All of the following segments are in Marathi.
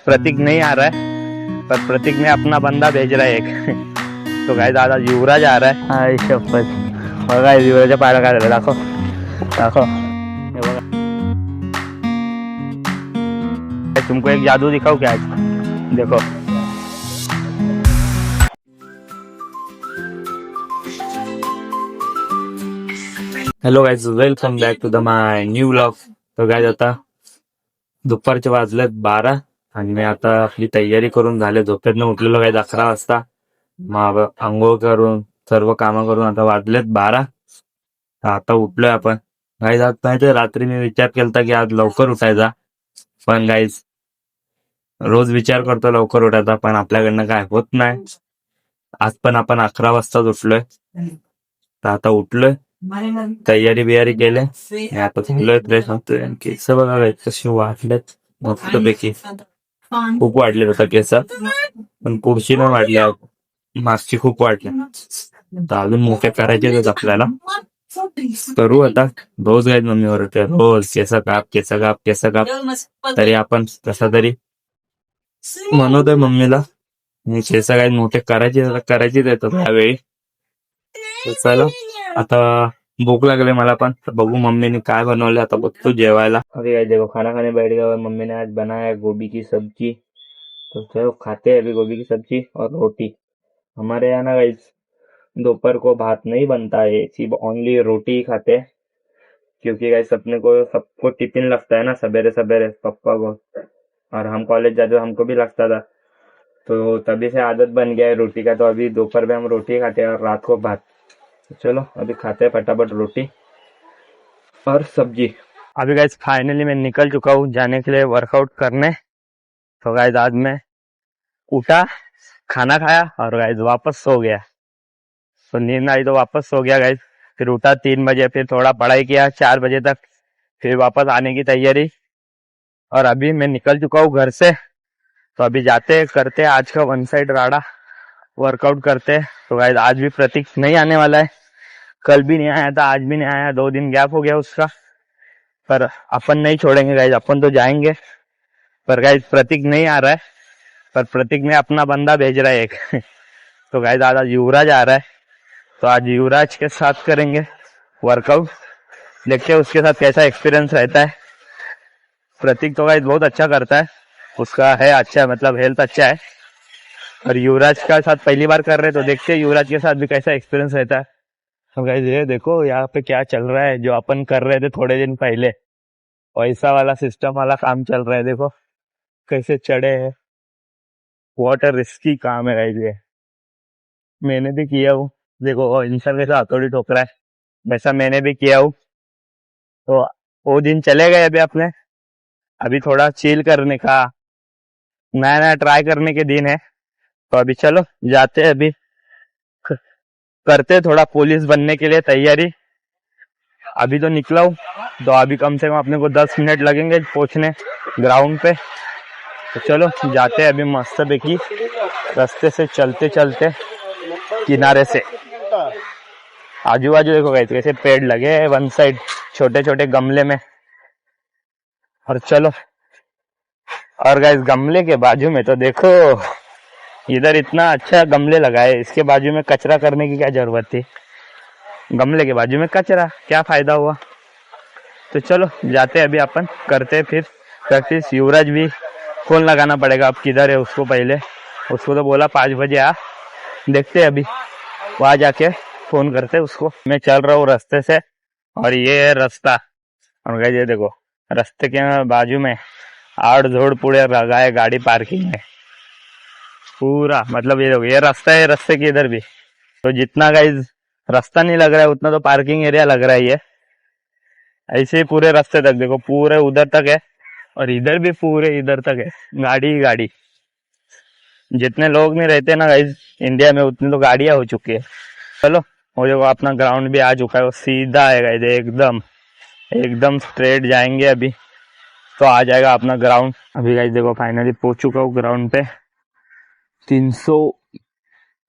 प्रतीक नहीं आ रहा है, पर प्रतीक में अपना बंदा भेज रहा है एक तो गाइस दादा युवराज आ रहा है। हाय शपथ बघा युवराजच्या पायाला काय झालं दाखव दाखव हे बघा तुमको एक जादू दिखाऊं क्या आज? देखो hello guys welcome back to the my new vlog. तर गाईज आता दुपारचे वाजलेत 12 आणि मी आता आपली तयारी करून झाले. झोपेतनं उठलेलो गाईज 11 वाजता. मग आंघोळ करून सर्व कामं करून आता वाजलेत 12. आता उठलोय आपण गाईज. आज माहिती रात्री मी विचार केलता की आज लवकर उठायचा, पण गाईज रोज विचार करतो लवकर उठायचा, पण आपल्याकडनं काय होत नाही. आज पण आपण 11 वाजताच उठलोय. तर आता उठलोय, तयारी बियारी केले, आता चाललोय फ्रेश होतोय. केस बघा कशी वाढलेत मस्तपैकी. खूप वाढले होता केस, पण पुढची नाही वाढल्या, मागची खूप वाढल्या. तर अजून मोठे करायचे आपल्याला. करू आता. रोज गाईज मम्मी ओरडते, रोज केस काप केस काप केस काप. तरी आपण कसा तरी म्हणतोय मम्मीला केस गाईज मोठे करायचेच येतात त्यावेळी. चला आता भूक लागले मला पण, तर बघू मम्मीने काय बनवले. आता बघतो जेवायला. अभी गाइस देखो खाना खाने बैठ गया. मम्मी ने आज बनाया है गोभी की सब्जी, तो चलो खाते हैं अभी गोभी की सब्जी और रोटी. हमारे यहाँ ना गाइस दोपहर को भात नहीं बनता है, सिर्फ ओनली रोटी ही खाते हैं. क्योंकि गाइस अपने को सबको टिफिन लगता है ना सवेरे सवेरे, पप्पा को, और हम कॉलेज जाते हमको भी लगता था, तो तभी से आदत बन गया है रोटी का. तो अभी दोपहर में हम रोटी खाते हैं और रात को भात. तो चलो अभी खाते हैं फटाफट रोटी और सब्जी. अभी गाइस फाइनली मैं निकल चुका हूँ जाने के लिए वर्कआउट करने. तो गाइस आज मैं उठा, खाना खाया और गाइस वापस सो गया. तो नींद आई तो वापस सो गया गाइस. फिर उठा 3 बजे, फिर थोड़ा पढ़ाई किया 4 बजे तक, फिर वापस आने की तैयारी. और अभी मैं निकल चुका हूँ घर से. तो अभी जाते करते आज का 1 साइड राडा वर्कआउट करते. तो गाइस आज भी प्रतीक नहीं आने वाला है. कल भी नहीं आया था, आज भी नहीं आया, 2 दिन गैप हो गया उसका. पर अपन नहीं छोड़ेंगे गाइस, अपन तो जाएंगे. पर गाइस प्रतीक नहीं आ रहा है, पर प्रतीक में अपना बंदा भेज रहा है एक तो गाइस आज युवराज आ रहा है. तो आज युवराज के साथ करेंगे वर्कआउट. देखते हैं उसके साथ कैसा एक्सपीरियंस रहता है. प्रतीक तो गाइस बहुत अच्छा करता है, उसका है अच्छा, मतलब हेल्थ अच्छा है. और युवराज का साथ पहली बार कर रहे हैं, तो देखते हैं युवराज के साथ भी कैसा एक्सपीरियंस रहता है. तो गाइस ये देखो यहाँ पे क्या चल रहा है, जो अपन कर रहे थे थोड़े दिन पहले, वैसा वाला सिस्टम वाला काम चल रहा है. देखो कैसे चढ़े हैं. व्हाट अ रिस्की काम है गाइस ये. मैंने भी किया हूँ. देखो इंसान कैसा हथौड़ी ठोक रहा है, वैसा मैंने भी किया हूँ. तो वो दिन चले गए अभी अपने. अभी थोड़ा चिल करने का, नया नया ट्राई करने के दिन है. तो अभी चलो जाते हैं, अभी करते थोड़ा पुलिस बनने के लिए तैयारी. अभी तो निकला हूँ, तो अभी कम से कम अपने को 10 मिनट लगेंगे पहुंचने ग्राउंड पे. तो चलो जाते हैं अभी मस्त देखी रास्ते से चलते चलते किनारे से. आजू बाजू देखो गाइस कैसे पेड़ लगे हैं 1 साइड, छोटे छोटे गमले में. और चलो, और गाइस गमले के बाजू में तो देखो, इधर इतना अच्छा गमले लगाए, इसके बाजू में कचरा करने की क्या जरूरत थी. गमले के बाजू में कचरा, क्या फायदा हुआ. तो चलो जाते अभी अपन करते फिर प्रैक्टिस. युवराज भी फोन लगाना पड़ेगा, अब किधर है उसको पहले. उसको तो बोला 5 बजे आ, देखते अभी वहां जाके फोन करते उसको. मैं चल रहा हूँ रास्ते से, और ये है रास्ता. और गाइस ये देखो रास्ते के बाजू में आड़ धोड़ पूरे लगाए गाड़ी पार्किंग में पूरा. मतलब ये देखो ये रास्ता है, रास्ते के इधर भी. तो जितना गाइस रास्ता नहीं लग रहा है उतना तो पार्किंग एरिया लग रहा है ये. ऐसे ही पूरे रास्ते तक देखो, पूरे उधर तक है, और इधर भी पूरे इधर तक है, गाड़ी ही गाड़ी. जितने लोग नहीं रहते ना गाइस इंडिया में, उतनी तो गाड़ियां हो चुकी है. चलो वो देखो अपना ग्राउंड भी आ चुका है, वो सीधा है गाइस, एकदम एकदम स्ट्रेट जाएंगे अभी तो आ जाएगा अपना ग्राउंड. अभी गाइस देखो फाइनली पहुंच चुका हूँ ग्राउंड पे. 300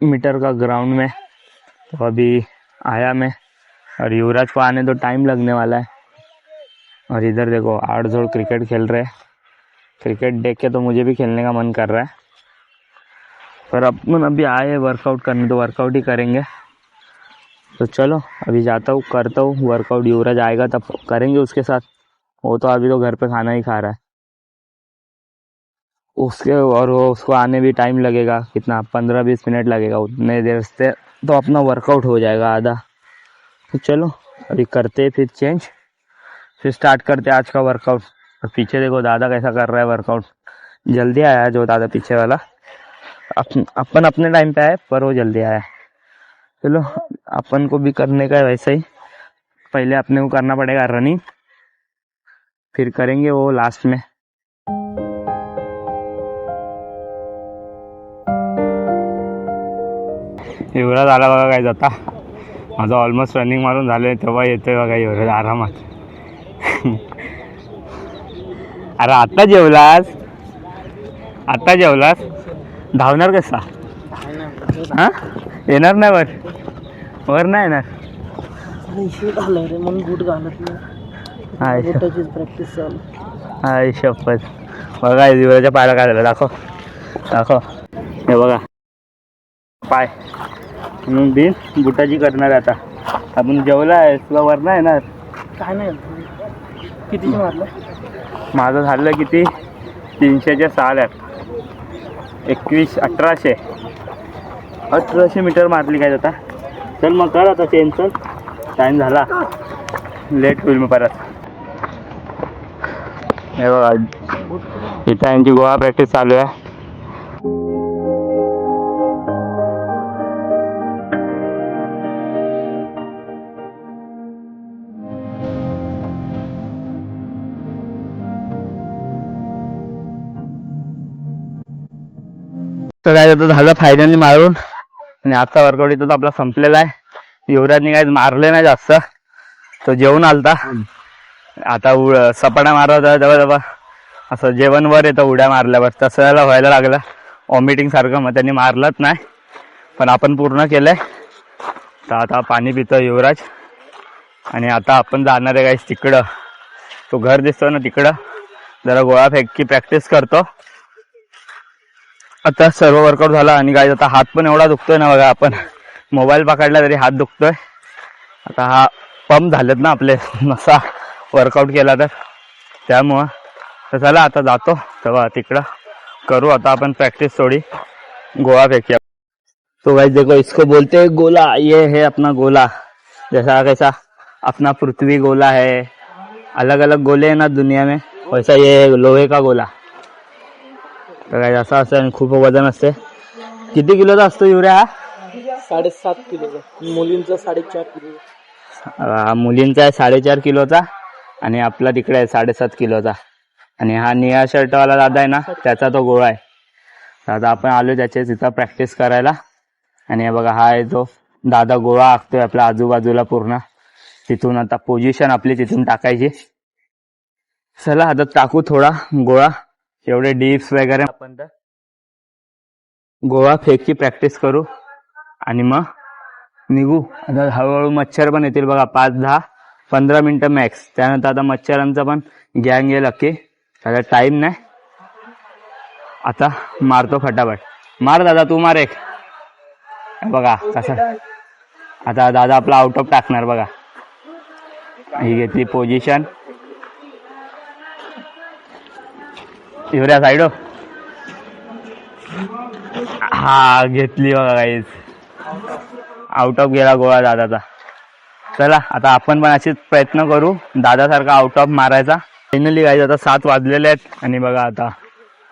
मीटर का ग्राउंड में. तो अभी आया मैं, और युवराज को आने तो टाइम लगने वाला है. और इधर देखो आड़ जोड़ क्रिकेट खेल रहे हैं. क्रिकेट देख के तो मुझे भी खेलने का मन कर रहा है, पर अपन अभी आए वर्कआउट करने तो वर्कआउट ही करेंगे। तो चलो अभी जाता हूँ, करता हूँ वर्कआउट। युवराज आएगा तब करेंगे उसके साथ। वो तो अभी तो घर पे खाना ही खा रहा है उसके, और वो उसको आने भी टाइम लगेगा, कितना 15-20 मिनट लगेगा। उतने देर से तो अपना वर्कआउट हो जाएगा आधा। तो चलो अभी करते फिर चेंज, फिर स्टार्ट करते आज का वर्कआउट। और पीछे देखो दादा कैसा कर रहा है वर्कआउट। जल्दी आया है जो दादा पीछे वाला, अपन अपने टाइम पे आए पर वो जल्दी आया है। चलो अपन को भी करने का है वैसे ही। पहले अपने को करना पड़ेगा रनिंग, फिर करेंगे वो लास्ट में। युवराज आला बघा काय जाता, माझं ऑलमोस्ट रनिंग मारून झाले तेव्हा येतोय बघा युवराज आरामात. अरे आता जेवलास, आता जेवलास, धावणार कसा? हा येणार नाही वर, वर नाही येणार. हाय शपथ. बघा युवराजच्या पायाला काय झालं, दाखव दाखव. हे बघा पाय म्हणून बिन बुटाची करणार. आता आपण जेवला आहे तुला वर नाही येणार. काय नाही किती मारलं माझं झालं किती 300च्या 6 लॅप 1800 मीटर मारली काय आता. चल मग कर आता चेंज, चल टाइम झाला, लेट होईल मग परत. हे बघा इथं यांची गोळा प्रॅक्टिस चालू आहे. तर काय आता झालं फायनली मारून, आणि आता वर्कआउट इथं आपला संपलेला आहे. युवराजने काय मारले नाही जास्त, तो जेवण आलता. आता सपाटा मारत होता तेव्हा तेव्हा असं जेवण वर येतं उड्या मारल्यावर, तसं याला व्हायला लागलं वॉमिटिंग सारखं. मग त्यांनी मारलंच नाही, पण आपण पूर्ण केलंय. तर आता पाणी पितो युवराज, आणि आता आपण जाणार आहे गाईस तिकडं. तो घर दिसतो ना तिकडं, जरा गोळा फेकी प्रॅक्टिस करतो. आता सर्व वर्कआउट झाला. आणि गाईस आता हात पण एवढा दुखतोय ना बघा, आपण मोबाईल पकडला तरी हात दुखतोय. आता हा पंप झालेत ना आपले नसा वर्कआउट केला तर, त्यामुळं. तर चला आता जातो तेव्हा तिकडं करू आता अपन प्रैक्टिस थोड़ी गोला फेंकिया। तो गाइस देखो इसको बोलते हैं गोला, ये है अपना गोला। जैसा कैसा अपना पृथ्वी गोला है, अलग अलग गोले हैं ना दुनिया में, वैसा ये लोहे का गोला। तर गाइस असा असं आणि खूप वजन असते। किती किलोचा असतो युरिया हा? 7.5 किलोचा, मुलींचा 4.5 किलो। मुलींचा आहे 4.5 किलोचा आणि आपला तिकडे आहे 7.5 किलोचा। आणि हा निळा शर्ट वाला दादा आहे ना, त्याचा तो गोळा आहे। दादा आपण आलो त्याच्या तिथं प्रॅक्टिस करायला। आणि हे बघा हा आहे जो दादा गोळा आखतोय आपल्या आजूबाजूला पूर्ण। तिथून आता पोझिशन आपली तिथून टाकायची। चला आता टाकू थोडा गोळा, एवढे डिप्स वगैरे आपण तर गोळा फेकची प्रॅक्टिस करू आणि मग निघू। आता हळूहळू मच्छर पण येतील बघा, 5-10-15 मिनिटं मॅक्स। त्यानंतर आता मच्छरांचा पण गँग येईल अख्खी, त्याला टाइम नाही। आता मारतो फटाफट, मार दादा तू मार एक। बघा कसं आता दादा आपला आउट ऑफ टाकणार बघा। ही घेतली पोझिशन, युरिया साइड हो, हा घेतली बघा गाईज, आउट ऑफ गेला गोळा दादाचा। चला आता आपण पण असेच प्रयत्न करू दादासारखा आउट ऑफ मारायचा। फाइनली गाइस आता 7 वाजलेले आहेत आणि बघा आता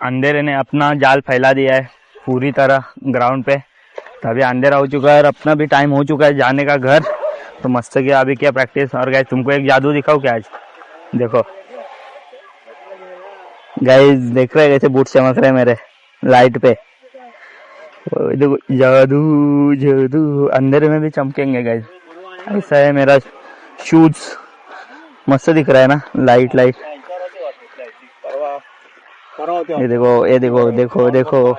अंधेरे ने अपना जाल फैला दिया है पूरी तरह ग्राउंड पे। तभी अंधेरा हो चुका है और अपना भी टाइम हो चुका है जाने का घर। तो मस्त किया अभी क्या प्रैक्टिस। और गाइस तुमको एक जादू दिखाऊं क्या आज, देखो गाइस देख रहे कैसे बूट चमक रहे मेरे लाइट पे, देखो जादू जादू अंधेरे में भी चमकेंगे गाइस। ऐसा है मेरा शूज, मस्त दिख रहा है ना लाइट लाइट। ये देखो ये देखो देखो देखो।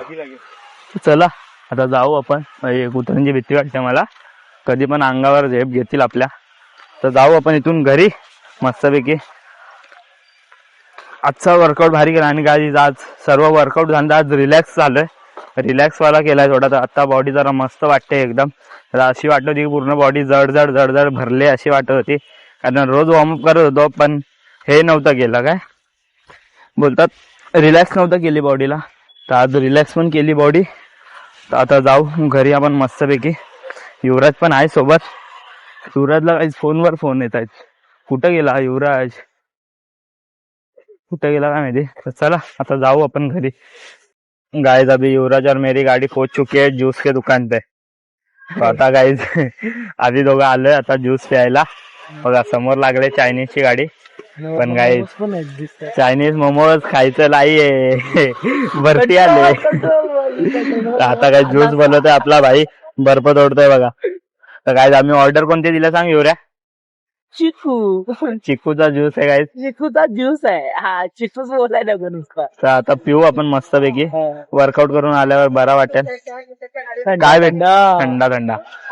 चला आता जाऊ आपण, कुत्र्यांची भीती वाटते मला, कधी पण अंगावर झेप घेतील आपल्या। तर जाऊ आपण इथून घरी मस्तपैकी। आजचा वर्कआउट भारी केला आणि गाईज आज सर्व वर्कआउट झालं, आज रिलॅक्स झालोय, रिलॅक्स वाला केलाय थोडा. तर आता बॉडी जरा मस्त वाटते एकदम. तर अशी वाटत होती की पूर्ण बॉडी जड जड भरले अशी वाटत होती, कारण रोज वॉर्मअप करत होतो पण हे नव्हतं केलं, काय बोलतात रिलॅक्स नव्हतं केली बॉडीला. तर आज रिलॅक्स पण केली बॉडी. तर आता जाऊ घरी आपण मस्तपैकी. युवराज पण आहे सोबत. युवराजला काही फोनवर फोन येत आहेत, कुठं गेला युवराज, कुठे गेला काय माहिती. तर चला आता जाऊ आपण घरी. गाइस अभी युवराज और मेरी गाड़ी पहुंच चुकी है जूस के दुकान पे. तो आता गाइस आधी दोघं आलोय आता ज्यूस प्यायला. बघा समोर लागले चायनीजची गाडी. पण गाइस पण exist आहे. चायनीज मोमोज खायचं नाहीये भरती आले. आता काय ज्यूस बनवतोय आपला भाई, बर्फ तोडतोय बघा. तर गाइस आम्ही ऑर्डर कोणती दिलं सांग युवऱ्या. चिकू चिकूचा ज्यूस आहे गाइस. चिकूचा ज्यूस आहे. हा चिकूच बोलायला नको नुसता. तर आता पिऊ आपण मस्तपैकी. वर्कआउट करून आल्यावर बरा वाटेल. काय भेट थंडा थंडा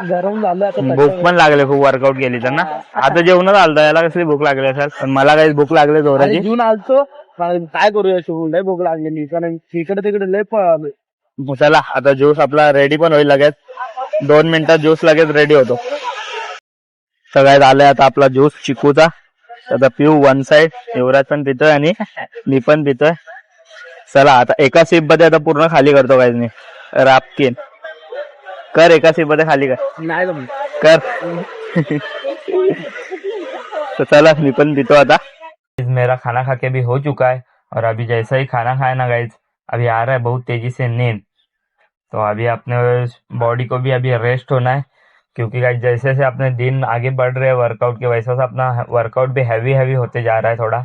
गरम झालं आता. भूक पण लागले खूप वर्कआउट केली तर ना. आता जेवणच आलतं, याला कसली भूक लागली असेल, पण मला काही भूक लागली जोराची. घेऊन आलतो काय करूया शिवून, लय भूक लागलेली कारण इकडे तिकडे लय पळालो. चला आता ज्यूस आपला रेडी पण होईल लगेच. 2 मिनिटात ज्यूस लगेच रेडी होतो. सगळ्यात आलाय आता आपला ज्यूस चिकूचा. आता पिऊ वन साइड. युवराज पण पितोय आणि मी पण पितोय. चला आता एका सिप मध्ये आता पूर्ण खाली करतो गाइस मी. रापकिन कर, एका सिप मध्ये खाली कर. नाही जमत. कर. तो चला मी पण पीतो आता. मेरा खाना खा के भी हो चुका है और अभी जैसा ही खाना खाया ना गाइज, अभी आ रहा है बहुत तेजी से नींद. तो अभी अपने बॉडी को भी अभी रेस्ट होना है, क्योंकि गाइज जैसे जैसे अपने दिन आगे बढ़ रहे हैं वर्कआउट के, वैसा सा अपना वर्कआउट भी हैवी होते जा रहा है. थोड़ा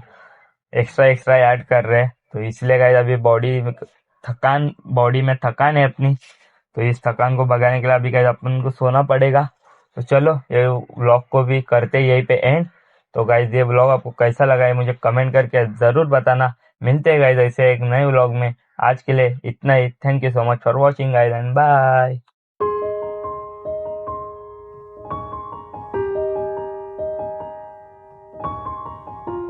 एक्स्ट्रा ऐड कर रहे हैं. तो इसलिए गाइज अभी बॉडी में थकान है अपनी. तो इस थकान को भगाने के लिए अभी गाइज अपन को सोना पड़ेगा. तो चलो ये व्लॉग को भी करते यहीं पे एंड. तो गाइज ये व्लॉग आपको कैसा लगा है मुझे कमेंट करके जरूर बताना. मिलते हैं गाइज ऐसे एक नए व्लॉग में. आज के लिए इतना ही. Thank you so much for watching guys and bye.